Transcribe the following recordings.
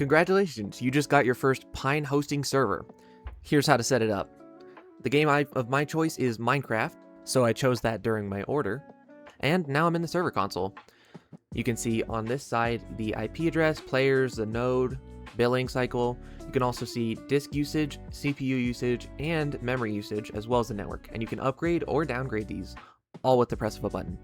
Congratulations, you just got your first Pine hosting server. Here's how to set it up. The game of my choice is Minecraft, so I chose that during my order. And now I'm in the server console. You can see on this side the IP address, players, the node, billing cycle. You can also see disk usage, CPU usage, and memory usage, as well as the network. And you can upgrade or downgrade these, all with the press of a button.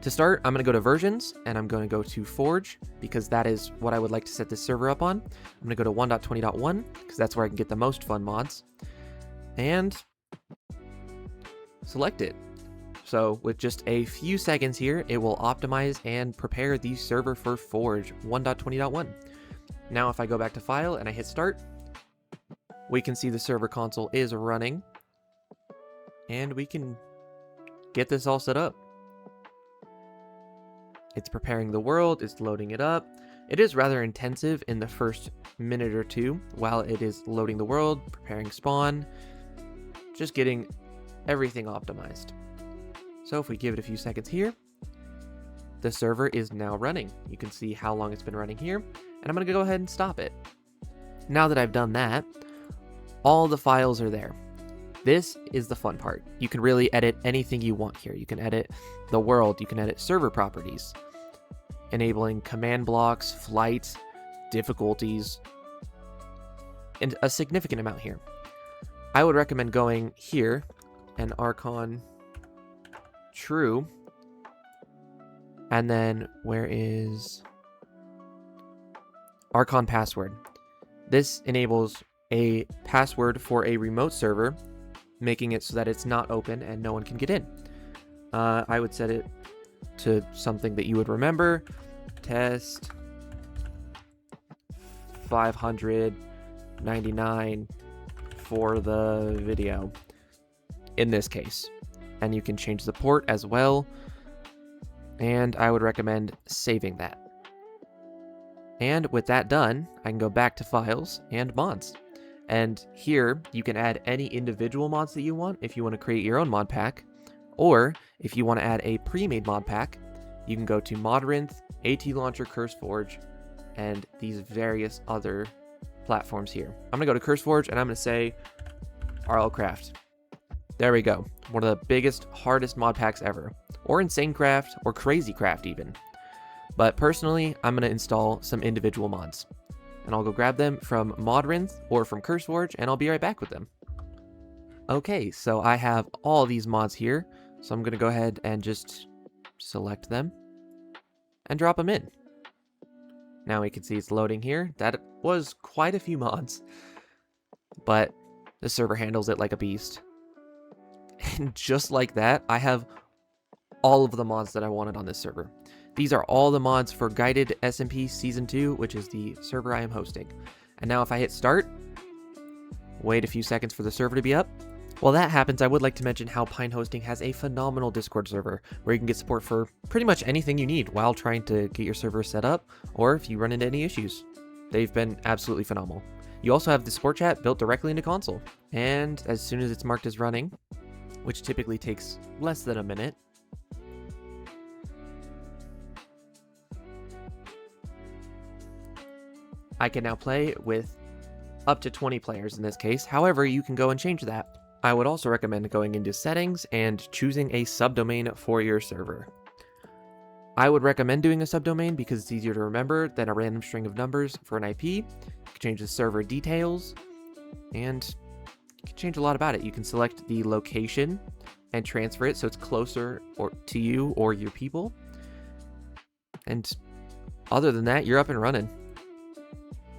To start, I'm going to go to versions, and I'm going to go to Forge, because that is what I would like to set this server up on. I'm going to go to 1.20.1, because that's where I can get the most fun mods. And select it. So with just a few seconds here, it will optimize and prepare the server for Forge 1.20.1. Now if I go back to File and I hit Start, we can see the server console is running, and we can get this all set up. It's preparing the world, it's loading it up. It is rather intensive in the first minute or two while it is loading the world, preparing spawn, just getting everything optimized. So if we give it a few seconds here, the server is now running. You can see how long it's been running here, and I'm going to go ahead and stop it. Now that I've done that, all the files are there. This is the fun part. You can really edit anything you want here. You can edit the world, you can edit server properties, enabling command blocks, flight, difficulties, and a significant amount here. I would recommend going here and Archon True, and then where is Archon Password? This enables a password for a remote server, making it so that it's not open and no one can get in. I would set it to something that you would remember. Test 599 for the video in this case. And you can change the port as well. And I would recommend saving that. And with that done, I can go back to Files and Mods. And here, you can add any individual mods that you want if you want to create your own mod pack. Or, if you want to add a pre-made mod pack, you can go to Modrinth, AT Launcher, CurseForge, and these various other platforms here. I'm going to go to CurseForge, and I'm going to say RLCraft. There we go. One of the biggest, hardest mod packs ever. Or InsaneCraft, or CrazyCraft even. But personally, I'm going to install some individual mods. And I'll go grab them from Modrinth or from CurseForge, and I'll be right back with them. Okay, so I have all these mods here, so I'm going to go ahead and just select them and drop them in. Now we can see it's loading here. That was quite a few mods, but the server handles it like a beast. And just like that, I have all of the mods that I wanted on this server. These are all the mods for Guided SMP Season 2, which is the server I am hosting. And now if I hit start, wait a few seconds for the server to be up. While that happens, I would like to mention how Pine Hosting has a phenomenal Discord server where you can get support for pretty much anything you need while trying to get your server set up, or if you run into any issues. They've been absolutely phenomenal. You also have the support chat built directly into console. And as soon as it's marked as running, which typically takes less than a minute, I can now play with up to 20 players in this case. However, you can go and change that. I would also recommend going into settings and choosing a subdomain for your server. I would recommend doing a subdomain because it's easier to remember than a random string of numbers for an IP. You can change the server details, and you can change a lot about it. You can select the location and transfer it so it's closer to you or your people. And other than that, you're up and running.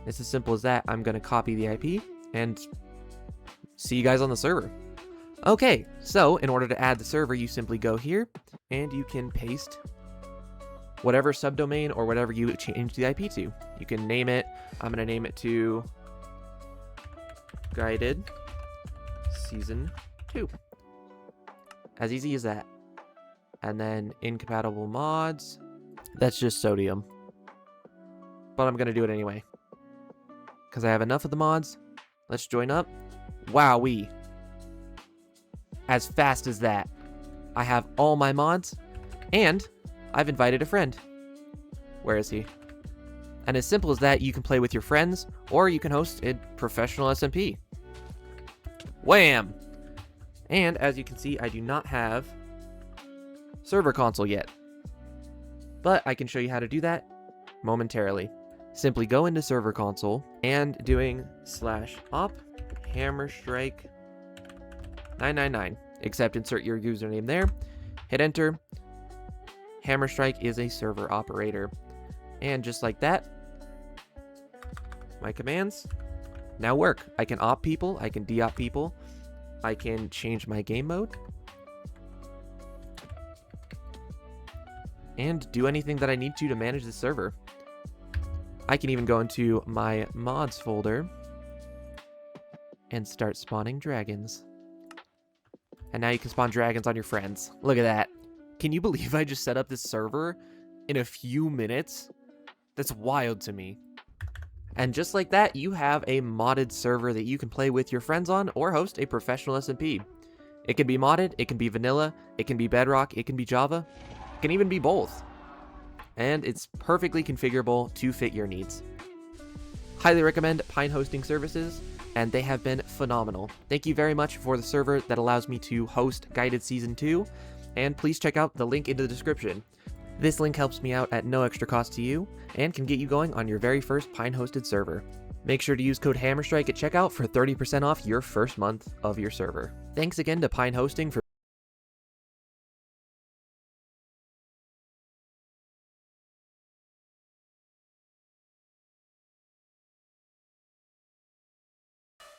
It's as simple as that. I'm going to copy the IP and see you guys on the server. Okay, so in order to add the server, you simply go here and you can paste whatever subdomain or whatever you change the IP to. You can name it. I'm going to name it to Guided Season 2. As easy as that. And then incompatible mods. That's just sodium. But I'm going to do it anyway, because I have enough of the mods. Let's join up. Wowee. As fast as that. I have all my mods, and I've invited a friend. Where is he? And as simple as that, you can play with your friends, or you can host a professional SMP. Wham! And as you can see, I do not have server console yet. But I can show you how to do that momentarily. Simply go into server console and doing /op Hammerstrike 999. Except insert your username there. Hit enter. Hammerstrike is a server operator. And just like that, my commands now work. I can op people, I can de-op people, I can change my game mode, and do anything that I need to manage the server. I can even go into my mods folder and start spawning dragons. And now you can spawn dragons on your friends. Look at that. Can you believe I just set up this server in a few minutes? That's wild to me. And just like that, you have a modded server that you can play with your friends on or host a professional SMP. It can be modded, it can be vanilla, it can be Bedrock, it can be Java, it can even be both. And it's perfectly configurable to fit your needs. Highly recommend Pine Hosting Services, and they have been phenomenal. Thank you very much for the server that allows me to host Guided Season 2, and please check out the link in the description. This link helps me out at no extra cost to you, and can get you going on your very first Pine hosted server. Make sure to use code HAMMERSTRIKE at checkout for 30% off your first month of your server. Thanks again to Pine Hosting for